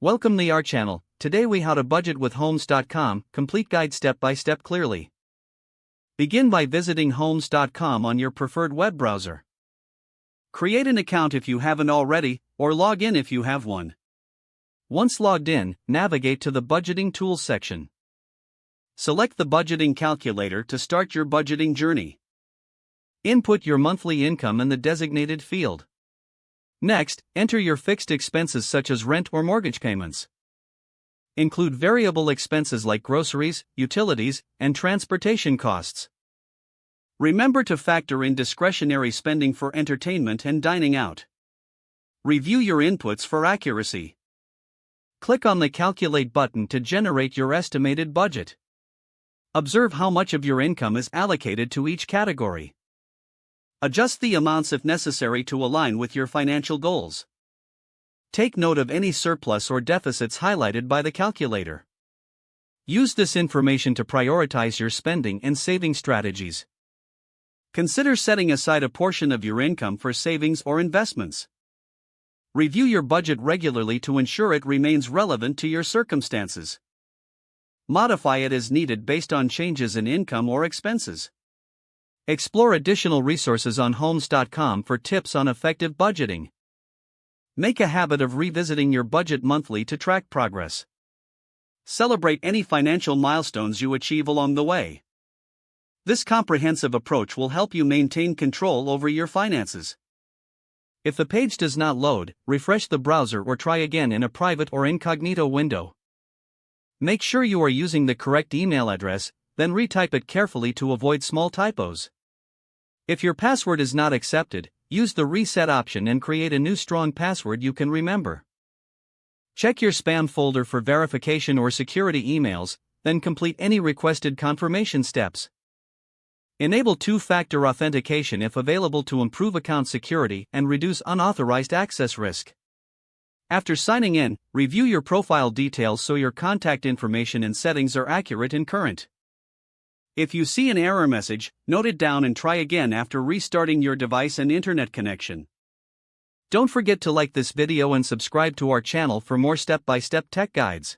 Welcome to our channel. Today we how to budget with How-Tos.com, complete guide step by step clearly. Begin by visiting How-Tos.com on your preferred web browser. Create an account if you haven't already, or log in if you have one. Once logged in, navigate to the Budgeting Tools section. Select the budgeting calculator to start your budgeting journey. Input your monthly income in the designated field. Next, enter your fixed expenses such as rent or mortgage payments. Include variable expenses like groceries, utilities, and transportation costs. Remember to factor in discretionary spending for entertainment and dining out. Review your inputs for accuracy. Click on the Calculate button to generate your estimated budget. Observe how much of your income is allocated to each category. Adjust the amounts if necessary to align with your financial goals. Take note of any surplus or deficits highlighted by the calculator. Use this information to prioritize your spending and saving strategies. Consider setting aside a portion of your income for savings or investments. Review your budget regularly to ensure it remains relevant to your circumstances. Modify it as needed based on changes in income or expenses. Explore additional resources on How-Tos.com for tips on effective budgeting. Make a habit of revisiting your budget monthly to track progress. Celebrate any financial milestones you achieve along the way. This comprehensive approach will help you maintain control over your finances. If the page does not load, refresh the browser or try again in a private or incognito window. Make sure you are using the correct email address, then retype it carefully to avoid small typos. If your password is not accepted, use the reset option and create a new strong password you can remember. Check your spam folder for verification or security emails, then complete any requested confirmation steps. Enable two-factor authentication if available to improve account security and reduce unauthorized access risk. After signing in, review your profile details so your contact information and settings are accurate and current. If you see an error message, note it down and try again after restarting your device and internet connection. Don't forget to like this video and subscribe to our channel for more step-by-step tech guides.